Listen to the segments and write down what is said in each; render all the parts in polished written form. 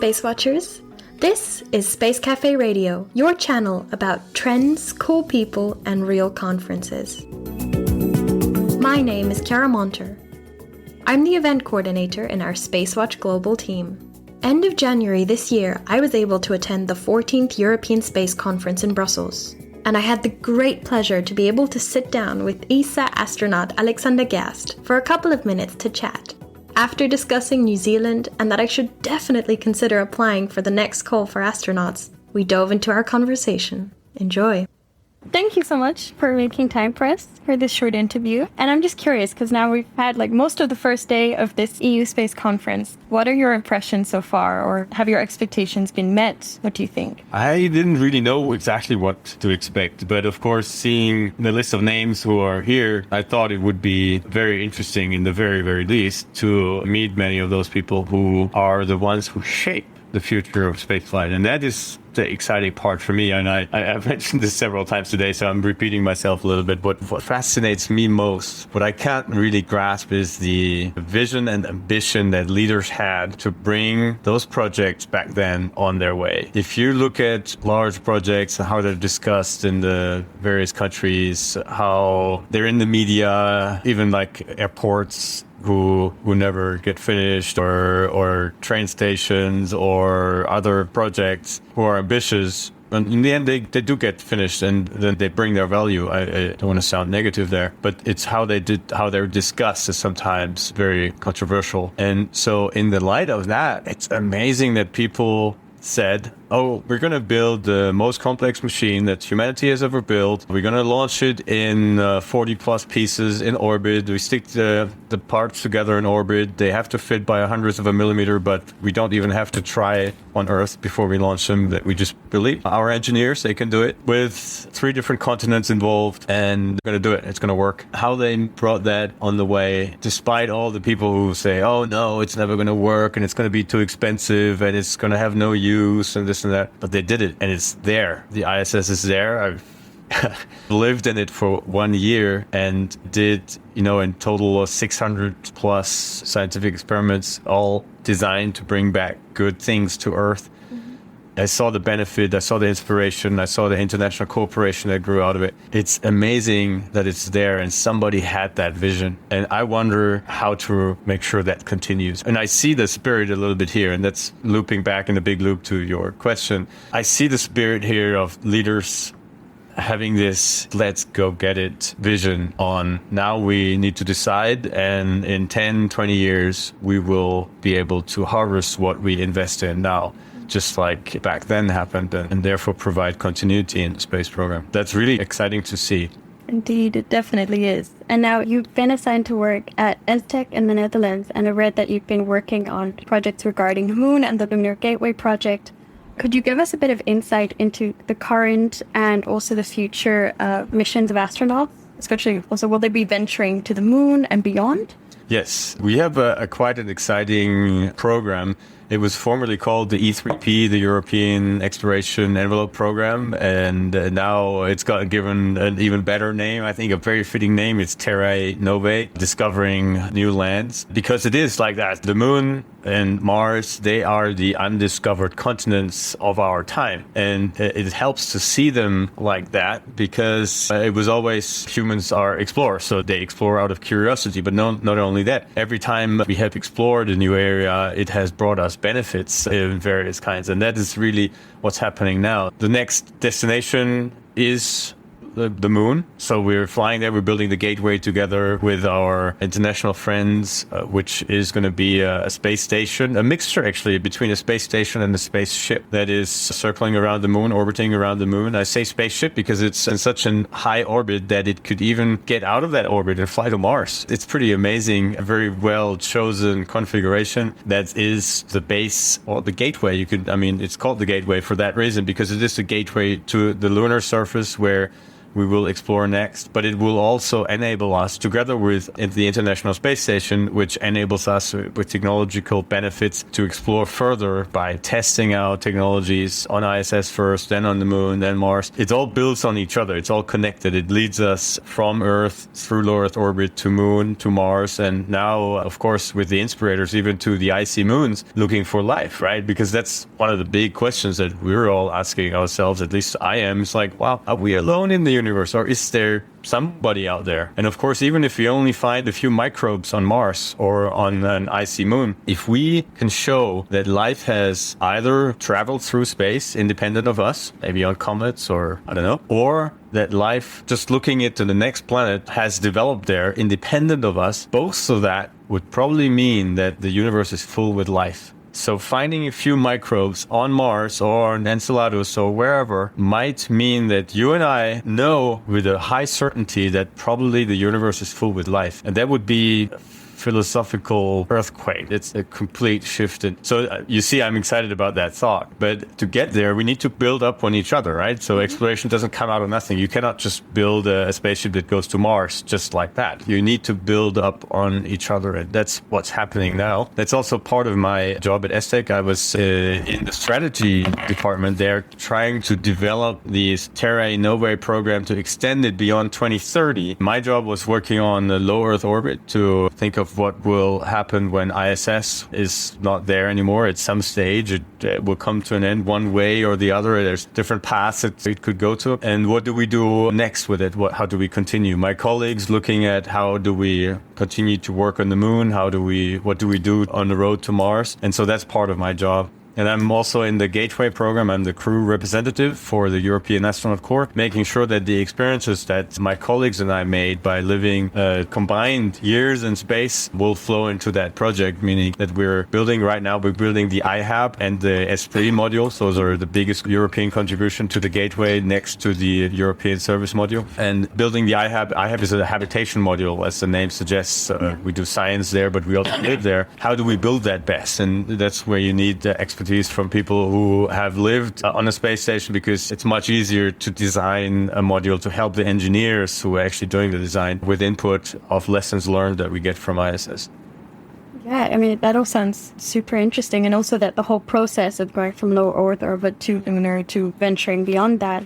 SpaceWatchers. This is Space Cafe Radio, your channel about trends, cool people, and real conferences. My name is Chiara Monter. I'm the event coordinator in our SpaceWatch.Global team. End of January this year, I was able to attend the 14th European Space Conference in Brussels. And I had the great pleasure to be able to sit down with ESA astronaut Alexander Gerst for a couple of minutes to chat. After discussing New Zealand and that I should definitely consider applying for the next call for astronauts, we dove into our conversation. Enjoy. Thank you so much for making time for us for this short interview. And I'm just curious, because now we've had most of the first day of this EU Space Conference. What are your impressions so far, or have your expectations been met? What do you think? I didn't really know exactly what to expect, but of course, seeing the list of names who are here, I thought it would be very interesting in the very, very least to meet many of those people who are the ones who shape the future of spaceflight. And that is the exciting part for me. And I've mentioned this several times today, so I'm repeating myself a little bit. But what fascinates me most, what I can't really grasp, is the vision and ambition that leaders had to bring those projects back then on their way. If you look at large projects and how they're discussed in the various countries, how they're in the media, even like airports who never get finished, or train stations or other projects who are ambitious, and in the end they do get finished and then they bring their value. I don't want to sound negative there, but it's how they're discussed is sometimes very controversial. And so in the light of that, it's amazing that people said, oh, we're going to build the most complex machine that humanity has ever built. We're going to launch it in 40 plus pieces in orbit. We stick the parts together in orbit. They have to fit by a hundredth of a millimeter, but we don't even have to try on Earth before we launch them. That we just believe our engineers, they can do it with 3 different continents involved, and they're going to do it. It's going to work. How they brought that on the way, despite all the people who say, oh no, it's never going to work and it's going to be too expensive and it's going to have no use and this and that. But they did it, and it's there. The ISS is there. I've lived in it for 1 year and did, in total 600 plus scientific experiments, all designed to bring back good things to Earth. I saw the benefit, I saw the inspiration, I saw the international cooperation that grew out of it. It's amazing that it's there and somebody had that vision. And I wonder how to make sure that continues. And I see the spirit a little bit here, and that's looping back in the big loop to your question. I see the spirit here of leaders having this let's go get it vision on now we need to decide, and in 10, 20 years, we will be able to harvest what we invest in now, just like back then happened, and therefore provide continuity in the space program. That's really exciting to see. Indeed, it definitely is. And now you've been assigned to work at ENSTEC in the Netherlands, and I read that you've been working on projects regarding the Moon and the Lunar Gateway project. Could you give us a bit of insight into the current and also the future missions of astronauts? Especially also, will they be venturing to the Moon and beyond? Yes, we have quite an exciting program. It was formerly called the E3P, the European Exploration Envelope Program, and now it's got given an even better name. I think a very fitting name. It's Terrae Novae, discovering new lands, because it is like that. The Moon and Mars, they are the undiscovered continents of our time, and it helps to see them like that, because it was always humans are explorers, so they explore out of curiosity. But not only that, every time we have explored a new area, it has brought us benefits in various kinds, and that is really what's happening now. The next destination is the Moon. So we're flying there. We're building the gateway together with our international friends, which is going to be a space station, a mixture actually between a space station and a spaceship that is circling around the Moon, orbiting around the Moon. I say spaceship because it's in such a high orbit that it could even get out of that orbit and fly to Mars. It's pretty amazing, a very well chosen configuration that is the base or the gateway. It's called the gateway for that reason, because it is the gateway to the lunar surface, where we will explore next. But it will also enable us, together with the International Space Station, which enables us with technological benefits to explore further by testing out technologies on ISS first, then on the moon, then Mars. It all builds on each other. It's all connected. It leads us from Earth through low Earth orbit to moon, to Mars, and now, of course, with the inspirators, even to the icy moons, looking for life, right? Because that's one of the big questions that we're all asking ourselves, at least I am. It's like, wow, are we alone in the universe, or is there somebody out there? And of course, even if we only find a few microbes on Mars or on an icy moon, if we can show that life has either traveled through space independent of us, maybe on comets or I don't know, or that life, just looking into the next planet, has developed there independent of us, both of that would probably mean that the universe is full with life. So finding a few microbes on Mars or on Enceladus or wherever might mean that you and I know with a high certainty that probably the universe is full with life. And that would be philosophical earthquake. It's a complete shift. So you see, I'm excited about that thought. But to get there, we need to build up on each other, right? So exploration doesn't come out of nothing. You cannot just build a spaceship that goes to Mars just like that. You need to build up on each other. And that's what's happening now. That's also part of my job at ESTEC. I was in the strategy department there trying to develop this Terrae Novae program to extend it beyond 2030. My job was working on the low Earth orbit to think of what will happen when ISS is not there anymore. At some stage, it will come to an end one way or the other. There's different paths that it could go to. And what do we do next with it? How do we continue? My colleagues looking at how do we continue to work on the moon? What do we do on the road to Mars? And so that's part of my job. And I'm also in the Gateway program. I'm the crew representative for the European Astronaut Corps, making sure that the experiences that my colleagues and I made by living combined years in space will flow into that project, meaning that we're building the IHAB and the Esprit modules. Those are the biggest European contribution to the Gateway next to the European Service module. And building the IHAB is a habitation module, as the name suggests. We do science there, but we also live there. How do we build that best? And that's where you need expertise from people who have lived on a space station, because it's much easier to design a module to help the engineers who are actually doing the design with input of lessons learned that we get from ISS. Yeah, I mean, that all sounds super interesting. And also that the whole process of going from low Earth orbit to lunar to venturing beyond that.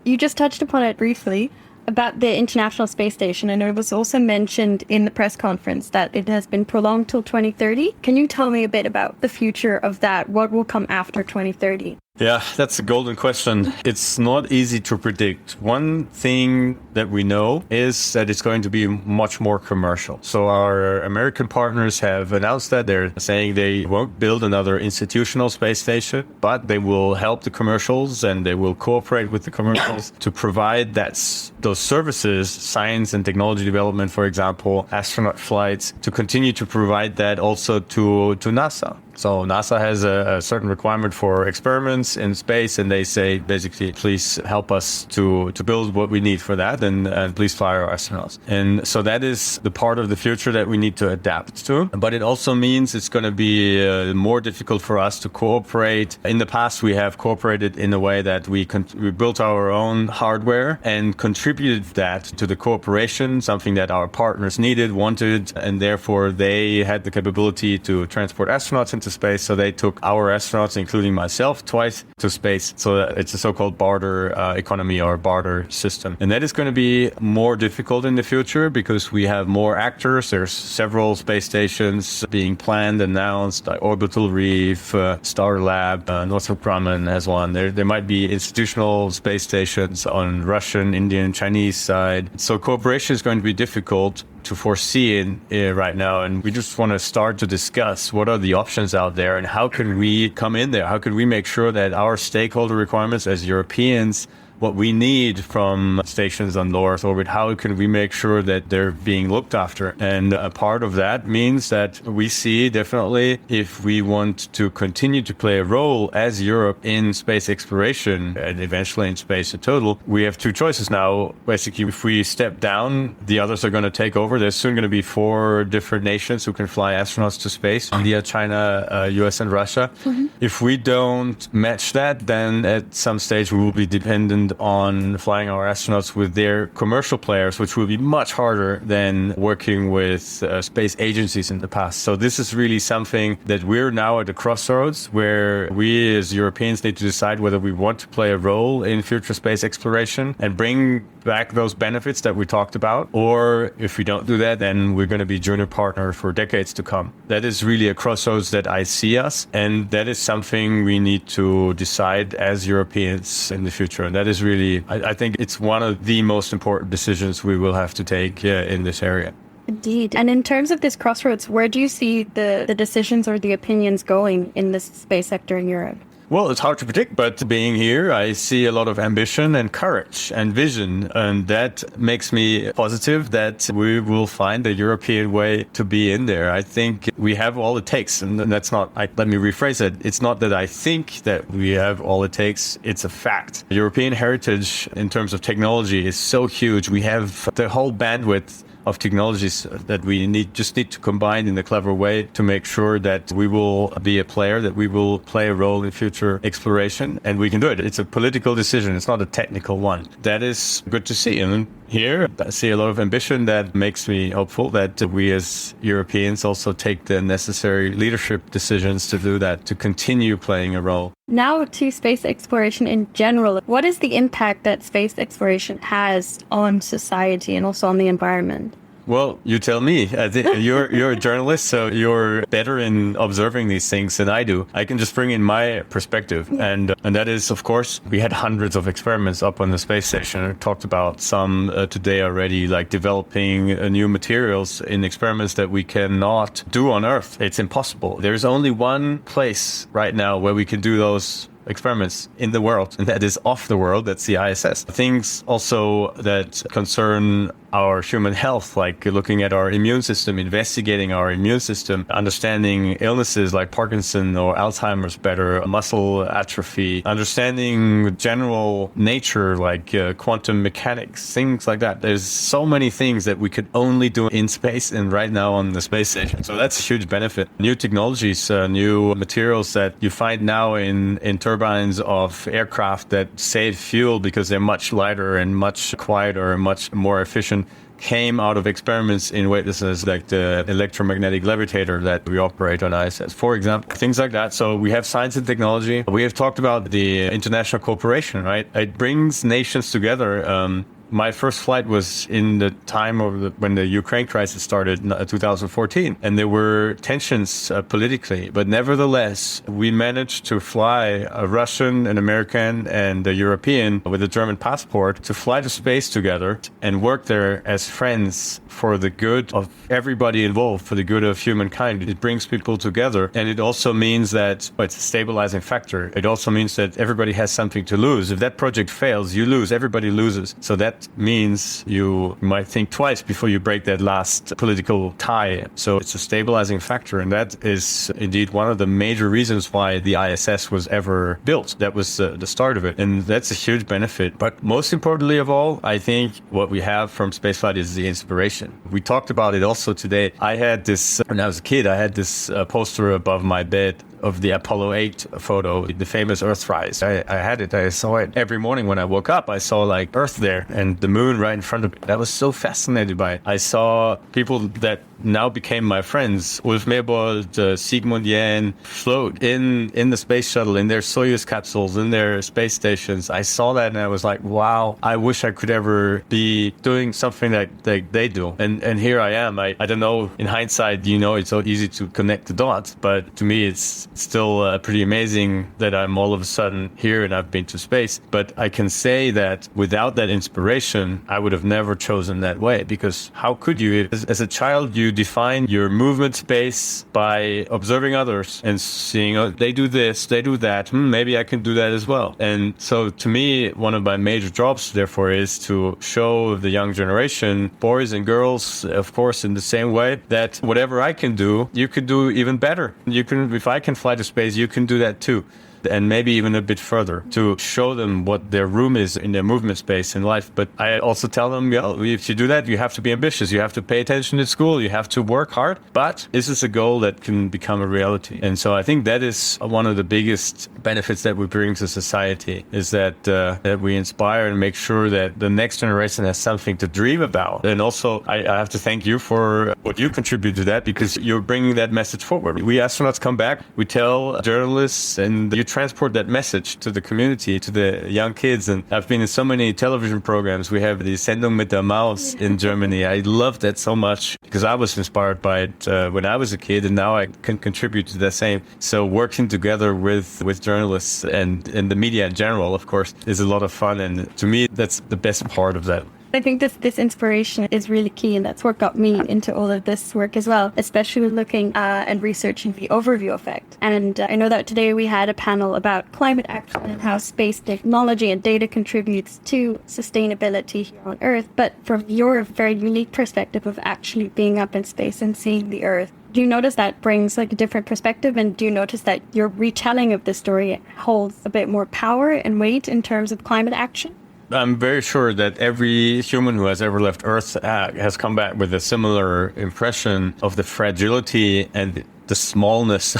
You just touched upon it briefly about the International Space Station, and it was also mentioned in the press conference that it has been prolonged till 2030. Can you tell me a bit about the future of that? What will come after 2030? Yeah, that's a golden question. It's not easy to predict. One thing that we know is that it's going to be much more commercial. So our American partners have announced that they're saying they won't build another institutional space station, but they will help the commercials and they will cooperate with the commercials to provide those services, science and technology development, for example, astronaut flights, to continue to provide that also to NASA. So NASA has a certain requirement for experiments in space, and they say, basically, please help us to build what we need for that, and please fly our astronauts. And so that is the part of the future that we need to adapt to. But it also means it's going to be more difficult for us to cooperate. In the past, we have cooperated in a way that we built our own hardware and contributed that to the cooperation, something that our partners needed, wanted, and therefore they had the capability to transport astronauts into space. So they took our astronauts, including myself, twice to space. So it's a so-called barter economy or barter system. And that is going to be more difficult in the future because we have more actors. There's several space stations being planned, announced, like Orbital Reef, Starlab, Northrop Grumman has one. There might be institutional space stations on Russian, Indian, Chinese side. So cooperation is going to be difficult to foresee right now, and we just want to start to discuss what are the options out there and how can we come in there, how can we make sure that our stakeholder requirements as Europeans, what we need from stations on low Earth orbit, how can we make sure that they're being looked after? And a part of that means that we see definitely, if we want to continue to play a role as Europe in space exploration and eventually in space in total, we have two choices now. Basically, if we step down, the others are going to take over. There's soon going to be 4 different nations who can fly astronauts to space: India, China, US, and Russia. Mm-hmm. If we don't match that, then at some stage we will be dependent depend on flying our astronauts with their commercial players, which will be much harder than working with space agencies in the past. So this is really something that we're now at a crossroads where we as Europeans need to decide whether we want to play a role in future space exploration and bring back those benefits that we talked about. Or if we don't do that, then we're going to be junior partner for decades to come. That is really a crossroads that I see us. And that is something we need to decide as Europeans in the future. And that is really, I think it's one of the most important decisions we will have to take in this area. Indeed. And in terms of this crossroads, where do you see the decisions or the opinions going in the space sector in Europe? Well, it's hard to predict, but being here, I see a lot of ambition and courage and vision. And that makes me positive that we will find a European way to be in there. I think we have all it takes. And that's not, let me rephrase it. It's not that I think that we have all it takes. It's a fact. European heritage in terms of technology is so huge. We have the whole bandwidth of technologies that we need to combine in a clever way to make sure that we will be a player, that we will play a role in future exploration, and we can do it. It's a political decision. It's not a technical one. That is good to see. And here, I see a lot of ambition that makes me hopeful that we as Europeans also take the necessary leadership decisions to do that, to continue playing a role. Now to space exploration in general. What is the impact that space exploration has on society and also on the environment? Well, you tell me. You're a journalist, so you're better in observing these things than I do. I can just bring in my perspective. And that is, of course, we had hundreds of experiments up on the space station. I talked about some today already, like developing new materials in experiments that we cannot do on Earth. It's impossible. There's only one place right now where we can do those experiments in the world, and that is off the world. That's the ISS. Things also that concern our human health, like looking at our immune system, investigating our immune system, understanding illnesses like Parkinson or Alzheimer's better, muscle atrophy, understanding general nature like quantum mechanics, things like that. There's so many things that we could only do in space and right now on the space station. So that's a huge benefit. New technologies, new materials that you find now in turbines of aircraft that save fuel because they're much lighter and much quieter and much more efficient, came out of experiments in weightlessness, like the electromagnetic levitator that we operate on ISS, for example, things like that. So we have science and technology. We have talked about the international cooperation, right? It brings nations together. My first flight was in the time of when the Ukraine crisis started in 2014, and there were tensions politically. But nevertheless, we managed to fly a Russian, an American, and a European with a German passport to fly to space together and work there as friends for the good of everybody involved, for the good of humankind. It brings people together, and it also means that it's a stabilizing factor. It also means that everybody has something to lose. If that project fails, you lose. Everybody loses. So that means you might think twice before you break that last political tie. So it's a stabilizing factor, and that is indeed one of the major reasons why the ISS was ever built. That was the start of it, and that's a huge benefit. But most importantly of all, I think what we have from spaceflight is the inspiration. We talked about it also today. I had this, when I was a kid, I had this poster above my bed of the Apollo 8 photo, the famous Earthrise. I had it. I saw it every morning when I woke up. I saw like Earth there and the moon right in front of me. I was so fascinated by it. I saw people that now became my friends. Ulf Merbold, Sigmund Jähn float in the space shuttle, in their Soyuz capsules, in their space stations. I saw that and I was like, wow, I wish I could ever be doing something that they do. And here I am. I don't know, in hindsight, it's so easy to connect the dots, but to me it's still pretty amazing that I'm all of a sudden here and I've been to space. But I can say that without that inspiration, I would have never chosen that way, because how could you? As a child, you define your movement space by observing others and seeing, oh, they do this, they do that, maybe I can do that as well. And so to me, one of my major jobs, therefore, is to show the young generation, boys and girls, of course, in the same way, that whatever I can do, you can do even better. If I can fly to space, you can do that too. and maybe even a bit further to show them what their room is in their movement space in life. But I also tell them, if you do that, you have to be ambitious. You have to pay attention at school. You have to work hard. But this is a goal that can become a reality. And so I think that is one of the biggest benefits that we bring to society, is that we inspire and make sure that the next generation has something to dream about. And also, I have to thank you for what you contribute to that, because you're bringing that message forward. We astronauts come back, we tell journalists, and you transport that message to the community, to the young kids. And I've been in so many television programs. We have the Sendung mit der Maus in Germany. I love that so much because I was inspired by it when I was a kid, and now I can contribute to the same. So working together with journalists and the media in general, of course, is a lot of fun. And to me, that's the best part of that. I think this inspiration is really key, and that's what got me into all of this work as well, especially looking and researching the overview effect. And I know that today we had a panel about climate action and how space technology and data contributes to sustainability here on Earth. But from your very unique perspective of actually being up in space and seeing the Earth, do you notice that brings like a different perspective? And do you notice that your retelling of the story holds a bit more power and weight in terms of climate action? I'm very sure that every human who has ever left Earth has come back with a similar impression of the fragility and the smallness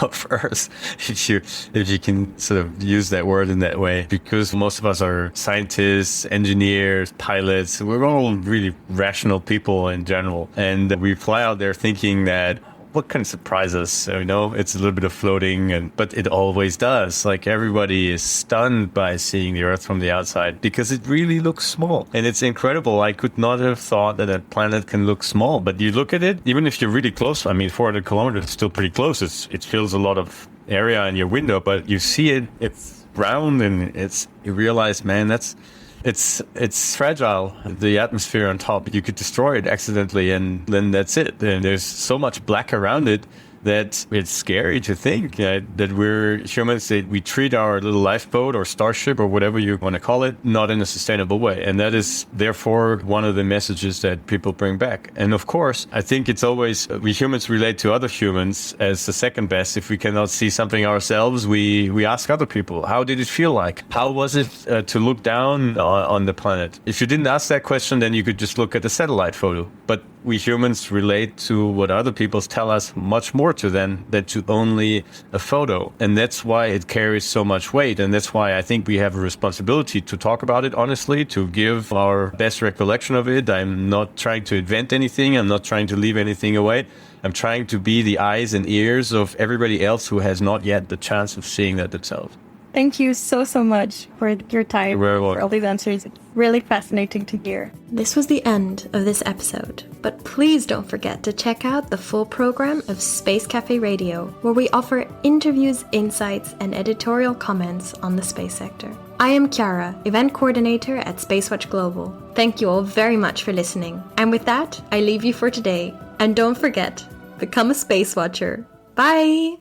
of Earth, if you can sort of use that word in that way, because most of us are scientists, engineers, pilots. We're all really rational people in general. And we fly out there thinking that what can surprise us? It's a little bit of floating, but it always does. Like, everybody is stunned by seeing the Earth from the outside because it really looks small. And it's incredible. I could not have thought that a planet can look small, but you look at it, even if you're really close, 400 kilometers is still pretty close. It fills a lot of area in your window, but you see it, it's round, and you realize, man, it's fragile. The atmosphere on top, you could destroy it accidentally, and then that's it. And there's so much black around it that it's scary to think that we're humans, that we treat our little lifeboat or starship or whatever you want to call it not in a sustainable way. And that is therefore one of the messages that people bring back. And of course, I think it's always, we humans relate to other humans as the second best. If we cannot see something ourselves, we ask other people, how did it feel like? How was it to look down on the planet? If you didn't ask that question, then you could just look at the satellite photo. But we humans relate to what other people tell us much more to than to only a photo. And that's why it carries so much weight. And that's why I think we have a responsibility to talk about it honestly, to give our best recollection of it. I'm not trying to invent anything. I'm not trying to leave anything away. I'm trying to be the eyes and ears of everybody else who has not yet the chance of seeing that themselves. Thank you so much for your time, You're very welcome. for all these answers. It's really fascinating to hear. This was the end of this episode, but please don't forget to check out the full program of Space Cafe Radio, where we offer interviews, insights, and editorial comments on the space sector. I am Chiara, event coordinator at SpaceWatch.Global. Thank you all very much for listening. And with that, I leave you for today. And don't forget, become a Space Watcher. Bye!